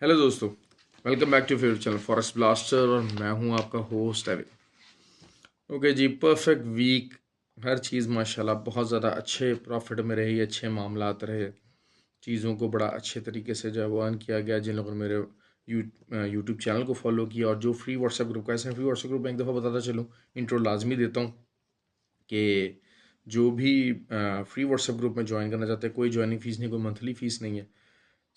Hello दोस्तों, welcome back to favourite channel forest blaster और मैं हूं आपका होस्ट एविन। ओके जी, परफेक्ट वीक। हर चीज़ माशाल्लाह बहुत ज़्यादा अच्छे प्रॉफिट में रही, अच्छे मामलात रहे। चीज़ों को बड़ा अच्छे तरीके से जो है वो अर्न किया गया। जिन लोगों ने मेरे यूट्यूब चैनल को फॉलो किया और जो फ्री व्हाट्सएप ग्रुप का ऐसे फ्री व्हाट्सएप ग्रुप में एक दफ़ा बताता चलूँ, इंट्रो लाजमी देता हूँ कि जो भी फ्री व्हाट्सएप ग्रुप में ज्वाइन करना चाहते हैं, कोई ज्वाइनिंग फ़ीस नहीं, कोई मंथली फ़ीस नहीं है।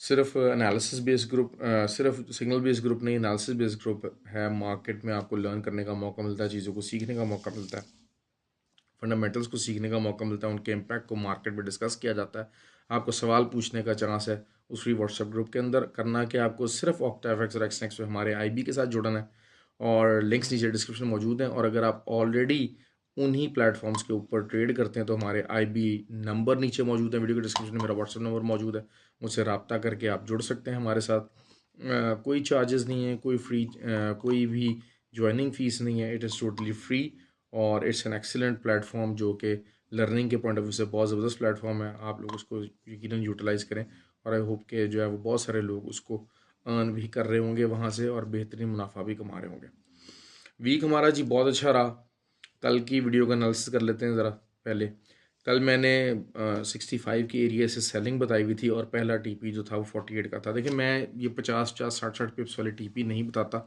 सिर्फ एनालिसिस बेस्ड ग्रुप, सिर्फ सिग्नल बेस्ड ग्रुप नहीं, एनालिसिस बेस्ड ग्रुप है। मार्केट में आपको लर्न करने का मौका मिलता है, चीज़ों को सीखने का मौका मिलता है, फंडामेंटल्स को सीखने का मौका मिलता है, उनके इम्पैक्ट को मार्केट में डिस्कस किया जाता है। आपको सवाल पूछने का चांस है उस फ्री व्हाट्सएप ग्रुप के अंदर। करना कि आपको सिर्फ ऑक्टाफेक्स और एक्सनेक्स में हमारे आईबी के साथ जुड़ना है और लिंक्स नीचे डिस्क्रिप्शन में मौजूद हैं। और अगर आप ऑलरेडी उन्हीं प्लेटफॉर्म्स के ऊपर ट्रेड करते हैं तो हमारे आईबी नंबर नीचे मौजूद है, वीडियो के डिस्क्रिप्शन में मेरा व्हाट्सएप नंबर मौजूद है। मुझसे रब्ता करके आप जुड़ सकते हैं हमारे साथ। कोई चार्जेस नहीं है, कोई भी ज्वाइनिंग फ़ीस नहीं है। इट इज़ टोटली फ्री और इट्स एन एक्सीलेंट प्लेटफॉर्म जो कि लर्निंग के पॉइंट ऑफ व्यू से बहुत ज़बरदस्त प्लेटफॉर्म है। आप लोग उसको यकीनन यूटिलाइज़ करें और आई होप कि जो है वो बहुत सारे लोग उसको अर्न भी कर रहे होंगे वहाँ से और बेहतरीन मुनाफा भी कमा रहे होंगे। वीक हमारा जी बहुत अच्छा रहा। कल की वीडियो का एनालिसिस कर लेते हैं ज़रा। पहले कल मैंने 65 के एरिया से सेलिंग बताई हुई थी और पहला टीपी जो था वो 48 का था। देखिए, मैं ये 50-50 60-60 पिप्स वाले टीपी नहीं बताता।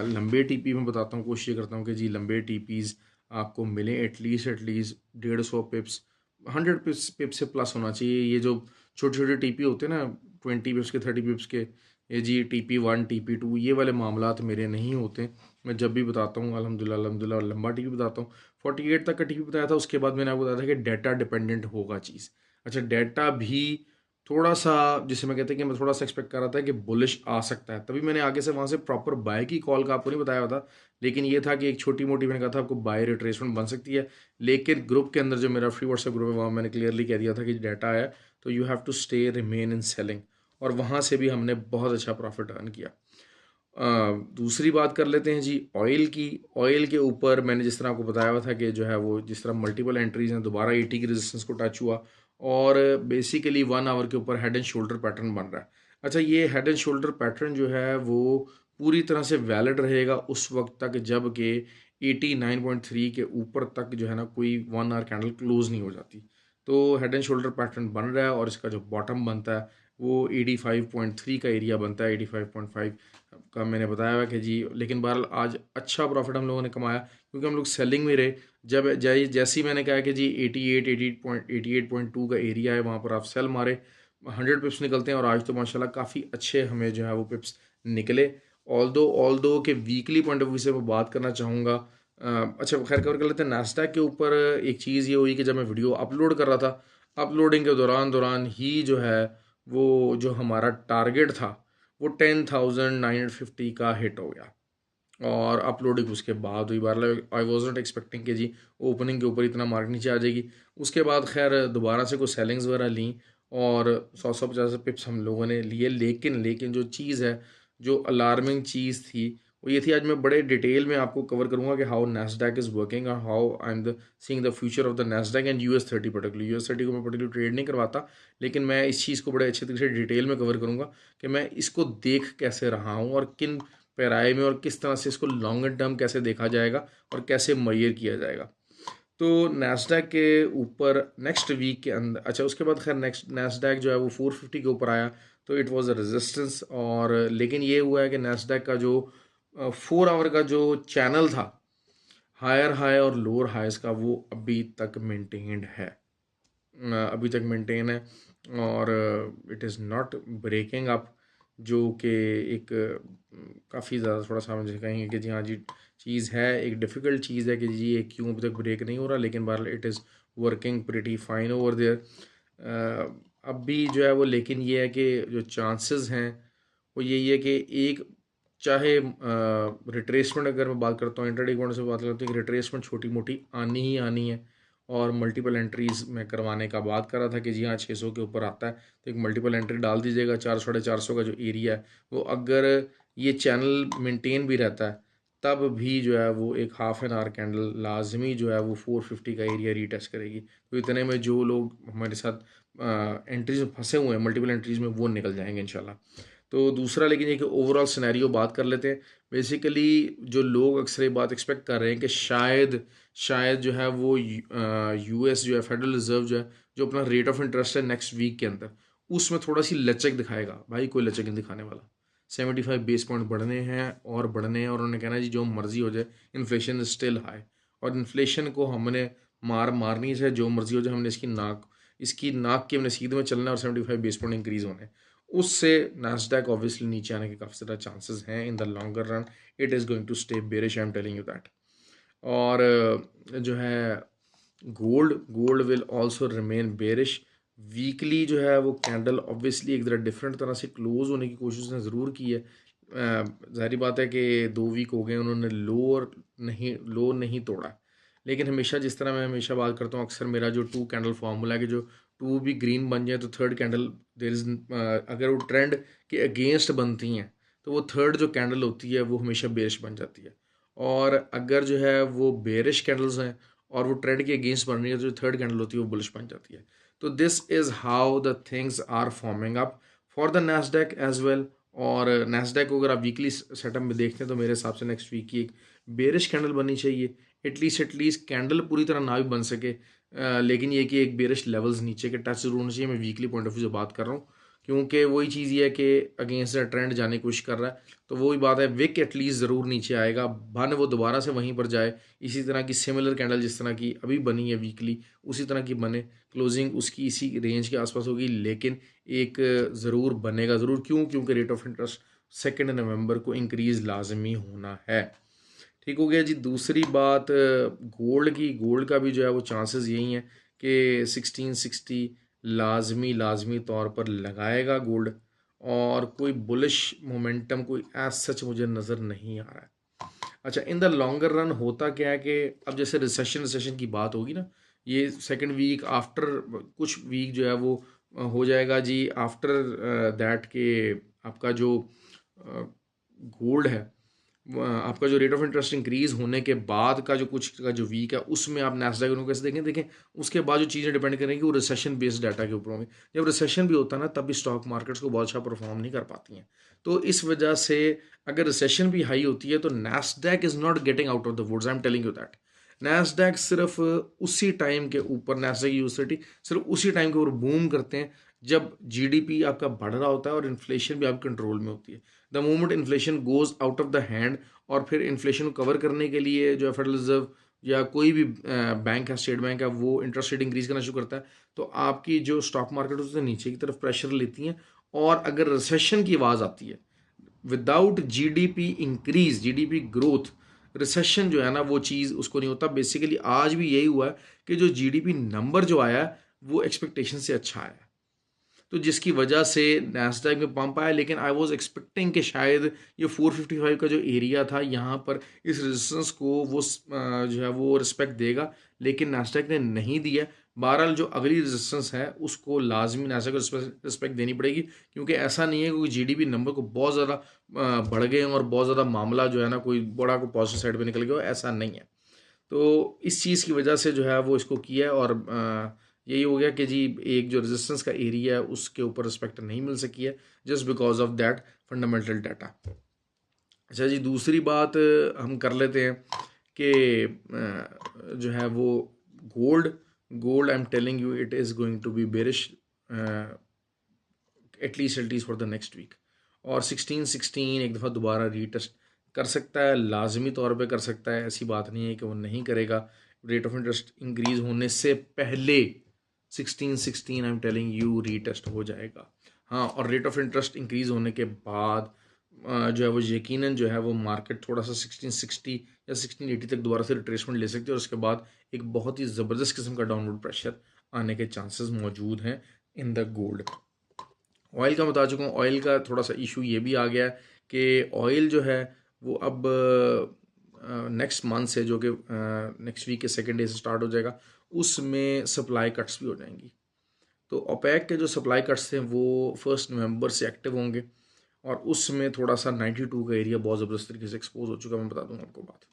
लंबे टीपी में बताता हूँ, कोशिश करता हूँ कि जी लंबे टीपीज़ आपको मिलें एटलीस्ट 150 पिप्स, 100 पिप्स से प्लस होना चाहिए। ये जो छोटे छोटे टीपी होते हैं ना, 20 पिप्स के, 30 पिप्स के, ये जी TP1 TP2 ये वाले मामलात मेरे नहीं होते। मैं जब भी बताता हूँ अल्हम्दुलिल्लाह अल्हम्दुलिल्लाह लंबा टीपी बताता हूँ। 48 तक का टीपी बताया था, उसके बाद मैंने आपको बताया था कि डाटा डिपेंडेंट होगा चीज़। अच्छा, डाटा भी थोड़ा सा, जिसे मैं कहते हैं कि मैं थोड़ा सा एक्सपेक्ट कर रहा था कि बुलिश आ सकता है, तभी मैंने आगे से वहाँ से प्रॉपर बाय की कॉल का आपको नहीं बताया था। लेकिन ये था कि एक छोटी मोटी मैंने कहा था आपको बाय रिट्रेसमेंट बन सकती है। लेकिन ग्रुप के अंदर जो मेरा फ्री व्हाट्सएप ग्रुप है वहाँ मैंने क्लियरली कह दिया था कि डाटा है तो you have to stay remain in selling. और वहाँ से भी हमने बहुत अच्छा प्रॉफिट अर्न किया। दूसरी बात कर लेते हैं जी ऑयल की। ऑयल के ऊपर मैंने जिस तरह आपको बताया हुआ था कि जो है वो जिस तरह मल्टीपल एंट्रीज हैं, दोबारा 80 की रेजिस्टेंस को टच हुआ और बेसिकली 1 आवर के ऊपर हेड एंड शोल्डर पैटर्न बन रहा है। अच्छा, ये हेड एंड शोल्डर पैटर्न जो है वो पूरी तरह से वैलिड रहेगा उस वक्त तक जब कि 89.3 के ऊपर तक जो है ना कोई 1 आवर कैंडल क्लोज नहीं हो जाती। तो हेड एंड शोल्डर पैटर्न बन रहा है और इसका जो बॉटम बनता है वो 85.3 का एरिया बनता है। 85.5 का मैंने बताया हुआ कि जी, लेकिन बहरहाल आज अच्छा प्रॉफिट हम लोगों ने कमाया क्योंकि हम लोग सेलिंग में रहे। जब जैसे ही मैंने कहा कि जी 88.2 का एरिया है वहाँ पर आप सेल मारे, 100 पिप्स निकलते हैं। और आज तो माशाल्लाह काफ़ी अच्छे हमें जो है वो पिप्स निकले। ऑल दो के वीकली पॉइंट ऑफ व्यू से मैं बात करना चाहूँगा। अच्छा, खैर कवर कर लेते हैं। नास्डैक के ऊपर एक चीज़ ये हुई कि जब मैं वीडियो अपलोड कर रहा था, अपलोडिंग के दौरान दौरान ही जो है वो जो हमारा टारगेट था वो 10,950 का हिट हो गया और अपलोडिंग उसके बाद हुई। बार आई वॉज नॉट एक्सपेक्टिंग कि जी ओपनिंग के ऊपर इतना मार्केट नीचे आ जाएगी। उसके बाद खैर दोबारा से कुछ सेलिंग्स वगैरह ली और 100-150 पिप्स हम लोगों ने लिए। लेकिन जो चीज़ है, जो अलार्मिंग चीज़ थी वो ये थी। आज मैं बड़े डिटेल में आपको कवर करूंगा कि हाउ नैस्डैक इज़ वर्किंग और how I am the seeing the future of the Nasdaq and US30 particular. US30 को मैं पर्टिकुलर ट्रेड नहीं करवाता, लेकिन मैं इस चीज़ को बड़े अच्छे तरीके से डिटेल में कवर करूँगा कि मैं इसको देख कैसे रहा हूँ और किन पैराए में और किस तरह से इसको लॉन्गर टर्म कैसे देखा जाएगा और कैसे मैयर किया जाएगा। तो नैस्डैक के ऊपर नेक्स्ट वीक के अंदर, अच्छा उसके बाद खैर नेक्स्ट नैस्डैक जो है वो 450 के ऊपर आया तो इट वाज अ रेजिस्टेंस। और लेकिन ये हुआ है कि नैस्डैक का जो 4 आवर का जो चैनल था हायर हाई और लोअर हाइज का वो अभी तक मेंटेन्ड है। अभी तक मेंटेन है और it is not breaking up, जो कि एक काफ़ी ज़्यादा थोड़ा सा मुझे कहेंगे कि जी हाँ जी चीज़ है, एक डिफ़िकल्ट चीज़ है कि जी ये क्यों अभी तक ब्रेक नहीं हो रहा। लेकिन बहरहाल it is working pretty fine over there. अब भी जो है वो, लेकिन ये है कि जो चांसेस हैं वो यही है कि एक, चाहे रिट्रेसमेंट अगर मैं बात करता हूँ, इंटरडे पॉइंट से बात करता हूँ कि रिट्रेसमेंट छोटी मोटी आनी ही आनी है। और मल्टीपल एंट्रीज में करवाने का बात कर रहा था कि जी हाँ 600 के ऊपर आता है तो एक मल्टीपल एंट्री डाल दीजिएगा। 400-450 का जो एरिया है वो अगर ये चैनल मेंटेन भी रहता है तब भी जो है वो एक हाफ एन आवर कैंडल लाजमी जो है वो 450 का एरिया रीटेस्ट करेगी। तो इतने में जो लोग हमारे साथ एंट्रीज में फंसे हुए हैं, मल्टीपल एंट्रीज में, वो निकल जाएंगे इंशाल्लाह। तो दूसरा लेकिन ये कि ओवरऑल सिनेरियो बात कर लेते हैं। बेसिकली जो लोग अक्सर ये बात एक्सपेक्ट कर रहे हैं कि शायद जो है वो यूएस जो है फेडरल रिजर्व जो है जो अपना रेट ऑफ इंटरेस्ट है नेक्स्ट वीक के अंदर उसमें थोड़ा सी लचक दिखाएगा। भाई कोई लचक नहीं दिखाने वाला। 75 बेस पॉइंट बढ़ने हैं और उन्होंने कहना है जी जो मर्जी हो जाए, इन्फ्लेशन इज स्टिल हाई और इन्फ्लेशन को हमने मारनी है, जो मर्जी हो जाए, हमने इसकी नाक के हमने सीधे में चलना है और 75 बेस पॉइंट इंक्रीज होने, उससे नास्डैक ऑब्वियसली नीचे आने के काफ़ी ज़्यादा चांसेस हैं in the longer run. It is going to stay bearish, I am telling you that. और जो है gold will also remain bearish. Weekly जो है वो कैंडल ऑब्वियसली एक तरह डिफरेंट तरह से क्लोज होने की कोशिश ने ज़रूर की है। ज़ाहिर बात है कि 2 वीक हो गए उन्होंने लो नहीं तोड़ा, लेकिन हमेशा जिस तरह मैं हमेशा बात करता हूँ, अक्सर मेरा जो 2 कैंडल फार्मूला है कि जो 2 भी ग्रीन बन जाए तो थर्ड कैंडल देर इज़, अगर वो ट्रेंड के अगेंस्ट बनती हैं तो वो थर्ड जो कैंडल होती है वो हमेशा बेरिश बन जाती है। और अगर जो है वो बेरिश कैंडल्स हैं और वो ट्रेंड के अगेंस्ट बन रही है तो जो थर्ड कैंडल होती है वो बुलिश बन जाती है। तो this is how the things are forming up for the Nasdaq as well. और नैस्डैक को अगर आप वीकली सेटअप में देखते हैं तो मेरे हिसाब से नेक्स्ट वीक की एक बेरिश कैंडल बननी चाहिए। एटलीस्ट कैंडल पूरी तरह ना भी बन सके, लेकिन ये कि एक बेरिश लेवल्स नीचे के टच जरूर होना चाहिए। मैं वीकली पॉइंट ऑफ व्यू से बात कर रहा हूँ क्योंकि वही चीज़ ये है कि अगेंस्ट द ट्रेंड जाने की कोशिश कर रहा है, तो वही बात है विक एटलीस्ट ज़रूर नीचे आएगा, बन वो दोबारा से वहीं पर जाए, इसी तरह की सिमिलर कैंडल जिस तरह की अभी बनी है वीकली उसी तरह की बने, क्लोजिंग उसकी इसी रेंज के आसपास होगी, लेकिन एक ज़रूर बनेगा ज़रूर। क्योंकि रेट ऑफ इंटरेस्ट 2 नवंबर को इंक्रीज़ लाजमी होना है। ठीक हो गया जी। दूसरी बात गोल्ड का भी जो है वो चांसेस यही हैं कि 1660 लाजमी तौर पर लगाएगा गोल्ड, और कोई बुलिश मोमेंटम कोई एज सच मुझे नज़र नहीं आ रहा है। अच्छा, इन द लॉन्गर रन होता क्या है कि अब जैसे रिसेशन की बात होगी ना, ये सेकंड वीक आफ्टर कुछ वीक जो है वो हो जाएगा जी आफ्टर दैट के आपका जो गोल्ड है, आपका जो रेट ऑफ इंटरेस्ट इंक्रीज होने के बाद का जो कुछ का जो वीक है उसमें आप नैस्डैक को कैसे देखें उसके बाद जो चीज़ें डिपेंड करेंगी वो रिसेशन बेस्ड डाटा के ऊपर होंगी। जब रिसेशन भी होता है ना तब भी स्टॉक मार्केट्स को बहुत अच्छा परफॉर्म नहीं कर पाती हैं। तो इस वजह से अगर रिसेशन भी हाई होती है तो Nasdaq is not getting out of the woods, I am telling you that. Nasdaq सिर्फ उसी टाइम के ऊपर, नैस्डैक यूएसडी सिर्फ उसी टाइम के ऊपर बूम करते हैं जब जीडीपी आपका बढ़ रहा होता है और इन्फ्लेशन भी आपके कंट्रोल में होती है। The moment inflation goes out of the hand और फिर इन्फ्लेशन को कवर करने के लिए जो है फेडरल रिजर्व या कोई भी बैंक है, स्टेट बैंक है, वो इंटरेस्ट रेट इंक्रीज करना शुरू करता है, तो आपकी जो स्टॉक मार्केट उससे नीचे की तरफ प्रेशर लेती हैं। और अगर रिसेशन की आवाज़ आती है without GDP increase, GDP growth, recession जो है ना वो चीज़ उसको नहीं होता। बेसिकली आज भी यही हुआ है कि जो जीडीपी नंबर जो आया वो एक्सपेक्टेशन से अच्छा आया, तो जिसकी वजह से नैस्डैक में पंप आया। लेकिन आई वाज एक्सपेक्टिंग कि शायद ये 455 का जो एरिया था यहाँ पर इस रेजिस्टेंस को वो जो है वो रिस्पेक्ट देगा, लेकिन नैस्डैक ने नहीं दिया। बहरहाल जो अगली रेजिस्टेंस है उसको लाजमी नैस्डैक को रिस्पेक्ट देनी पड़ेगी, क्योंकि ऐसा नहीं है क्योंकि जीडीपी नंबर को बहुत ज़्यादा बढ़ गए और बहुत ज़्यादा मामला जो है ना कोई बड़ा को पॉजिटिव साइड पर निकल गया, ऐसा नहीं है। तो इस चीज़ की वजह से जो है वो इसको किया है और यही हो गया कि जी एक जो रेजिस्टेंस का एरिया है उसके ऊपर रिस्पेक्ट नहीं मिल सकी है just because of that fundamental data. अच्छा जी, दूसरी बात हम कर लेते हैं कि जो है वो gold gold I am telling you it is going to be bearish at least for the next week. और 1616 एक दफ़ा दोबारा रीटेस्ट कर सकता है, लाजमी तौर पे कर सकता है, ऐसी बात नहीं है कि वो नहीं करेगा। रेट ऑफ इंटरेस्ट इंक्रीज होने से पहले 1616 आई एम टेलिंग यू रीटेस्ट हो जाएगा। हाँ, और रेट ऑफ इंटरेस्ट इंक्रीज होने के बाद जो है वो यकीनन जो है वो मार्केट थोड़ा सा 1660 या 1680 तक दोबारा से रिट्रेसमेंट ले सकती है और उसके बाद एक बहुत ही ज़बरदस्त किस्म का डाउनवर्ड प्रेशर आने के चांसेस मौजूद हैं इन द गोल्ड। ऑयल का बता चुका हूँ। ऑयल का थोड़ा सा इशू ये भी आ गया है कि ऑयल जो है वो अब नेक्स्ट मंथ से, जो कि नेक्स्ट वीक के सेकेंड डे से स्टार्ट हो जाएगा, उसमें सप्लाई कट्स भी हो जाएंगी। तो ओपेक के जो सप्लाई कट्स थे वो 1 नवंबर से एक्टिव होंगे और उसमें थोड़ा सा 92 का एरिया बहुत ज़बरदस्त तरीके से एक्सपोज हो चुका है। मैं बता दूंगा आपको बात।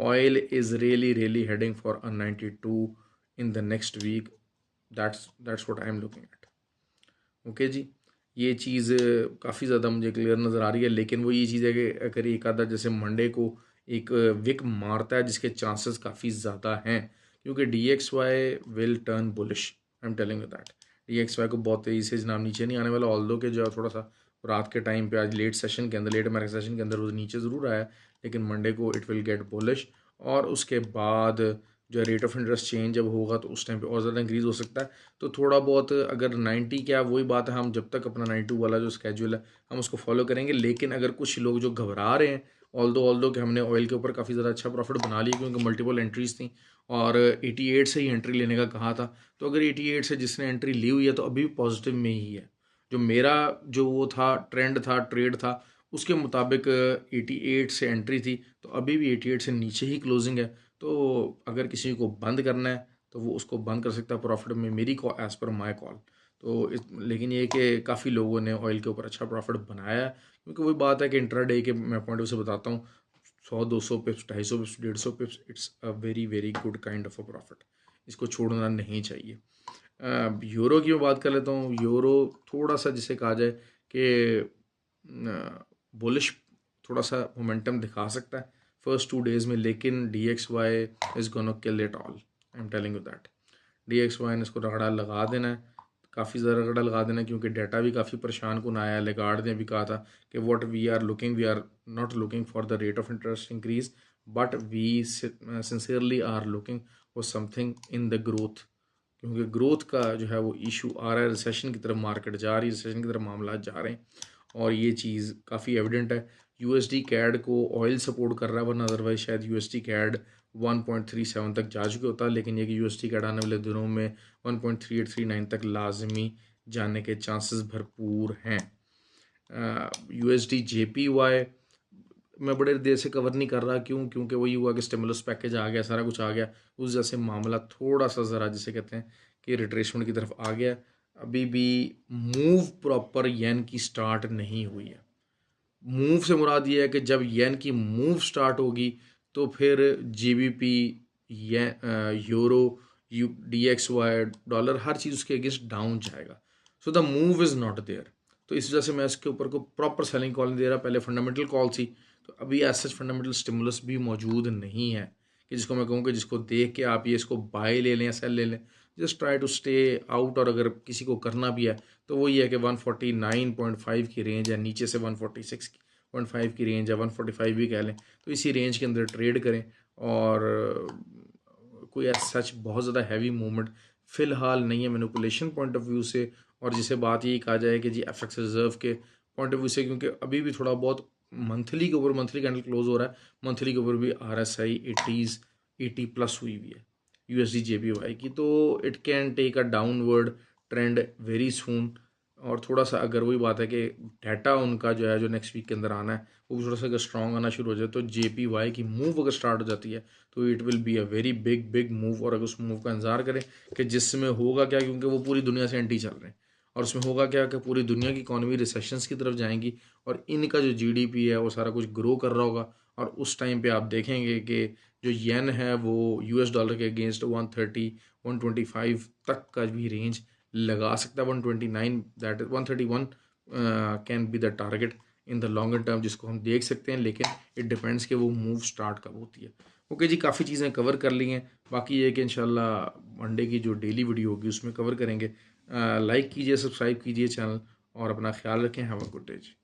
Oil is really heading for a 92 in the next week. That's what I am looking at. Okay जी। ये चीज़ काफ़ी ज़्यादा मुझे क्लियर नज़र आ रही है। लेकिन वो ये चीज़ है कि अगर एक आधा जैसे मंडे को एक विक मारता है जिसके चांसेस काफ़ी ज़्यादा हैं, क्योंकि D X Y will turn bullish, I am telling you that. D X Y को बहुत तेज़ी से जनाब नीचे नहीं आने वाला, ऑल्दो के जो है थोड़ा सा रात के टाइम पे आज लेट सेशन के अंदर, लेट मार्केट सेशन के अंदर वो नीचे ज़रूर आया, लेकिन मंडे को इट विल गेट बुलिश। और उसके बाद जो रेट ऑफ इंटरेस्ट चेंज जब होगा तो उस टाइम पे और ज़्यादा इंक्रीज़ हो सकता है। तो थोड़ा बहुत अगर 90 क्या, वही बात है, हम जब तक अपना 92 वाला जो स्केड्यूल है हम उसको फॉलो करेंगे। लेकिन अगर कुछ लोग जो घबरा रहे हैं, ऑल्दो कि हमने ऑयल के ऊपर काफ़ी ज़्यादा अच्छा प्रॉफिट बना लिया क्योंकि मल्टीपल एंट्रीज थी और 88 से ही एंट्री लेने का कहा था, तो अगर 88 से जिसने एंट्री ली हुई है तो अभी भी पॉजिटिव में ही है। जो मेरा जो वो था ट्रेंड था, ट्रेड था, उसके मुताबिक 88 से एंट्री थी, तो अभी भी 88 से नीचे ही क्लोजिंग है। तो अगर किसी को बंद करना है तो वो उसको बंद कर सकता है प्रॉफिट में, मेरी call as per my call. तो लेकिन ये कि काफ़ी लोगों ने ऑयल के ऊपर अच्छा प्रॉफिट बनाया है, क्योंकि वही बात है कि इंट्रा डे के मैं पॉइंट ऑफ से बताता हूँ, 100 200 पिप्स, 250 पिप्स, 150 पिप्स, it's a very very good kind of a profit. इसको छोड़ना नहीं चाहिए। यूरो की मैं बात कर लेता हूँ। यूरो थोड़ा सा जिसे कहा जाए कि बुलिश थोड़ा सा मोमेंटम दिखा सकता है फर्स्ट 2 डेज़ में, लेकिन D X Y is gonna kill it all, I am telling you that. D X Y ने इसको रगड़ा लगा देना है, काफ़ी ज़्यादा रगड़ा लगा देना है, क्योंकि डाटा भी काफ़ी परेशान कुन आया है। लेगार्ड ने भी कहा था कि what we are not looking for the rate of interest increase, but we sincerely are looking for something in the growth, क्योंकि ग्रोथ का जो है वो इशू आ रहा है, रिसेशन की तरफ मार्केट जा रही है, रिसेशन की तरफ मामला जा रहे हैं और ये चीज़ काफ़ी एविडेंट है। यूएसडी कैड को ऑयल सपोर्ट कर रहा है, वरना अदरवाइज शायद यूएसडी कैड 1.37 तक जा चुके होता है, लेकिन ये कि यूएसडी कैड आने वाले दिनों में 1.3839 तक लाजमी जाने के चांसेस भरपूर हैं। यूएसडी जेपीवाई मैं बड़े देर से कवर नहीं कर रहा, क्यों? क्योंकि वही हुआ कि स्टिमुलस पैकेज आ गया, सारा कुछ आ गया, उस जैसे मामला थोड़ा सा ज़रा जिसे कहते हैं कि रिट्रेसमेंट की तरफ आ गया। अभी भी मूव प्रॉपर येन की स्टार्ट नहीं हुई है। मूव से मुराद ये है कि जब येन की मूव स्टार्ट होगी तो फिर GBP, euro, D X Y, dollar, हर चीज़ उसके अगेंस्ट डाउन जाएगा। So the move is not there. तो इस वजह से मैं इसके ऊपर को प्रॉपर सेलिंग कॉल नहीं दे रहा। पहले फंडामेंटल कॉल थी, तो अभी ऐसा फंडामेंटल स्टिमुलस भी मौजूद नहीं है कि जिसको मैं कहूँ कि जिसको देख के आप ये इसको बाय ले लें या सेल ले लें। Just try to stay out, और अगर किसी को करना भी है तो वही है कि 149.5 की रेंज है, नीचे से 146.5 की रेंज है, 145 भी कह लें, तो इसी रेंज के अंदर ट्रेड करें। और कोई सच बहुत ज़्यादा हैवी मूवमेंट फ़िलहाल नहीं है मैनिपुलेशन पॉइंट ऑफ व्यू से, और जिसे बात यही कहा जाए कि जी एफएक्स रिजर्व के पॉइंट ऑफ व्यू से, क्योंकि अभी भी थोड़ा बहुत मंथली के ऊपर, मंथली कैंडल क्लोज हो रहा है, मंथली के ऊपर भी RSI 80 प्लस हुई हुई है USD JPY की, तो it can take a downward trend very soon. और थोड़ा सा अगर वही बात है कि डाटा उनका जो है जो नेक्स्ट वीक के अंदर आना है वो भी थोड़ा सा अगर स्ट्रॉन्ग आना शुरू हो जाए, तो JPY की मूव अगर स्टार्ट हो जाती है तो it will be a very big big move. और अगर उस मूव का इंतजार करें कि जिसमें होगा क्या, क्योंकि वो पूरी दुनिया से एंटी चल रहे हैं, और उसमें होगा क्या कि पूरी दुनिया की इकॉनमी रिसेशंस की तरफ जाएंगी और इनका जो GDP है वो सारा कुछ ग्रो कर रहा होगा। और उस टाइम पे आप देखेंगे कि जो येन है वो US डॉलर के अगेंस्ट 130 125 तक का भी रेंज लगा सकता है। 129, that is 131 can be the target in the longer term, जिसको हम देख सकते हैं। लेकिन इट डिपेंड्स कि वो मूव स्टार्ट कब होती है। ओके जी, काफ़ी चीज़ें कवर कर ली हैं, बाकी ये कि इंशाल्लाह मंडे की जो डेली वीडियो होगी उसमें कवर करेंगे। लाइक कीजिए, सब्सक्राइब कीजिए चैनल, और अपना ख्याल रखें। Have a good day ji.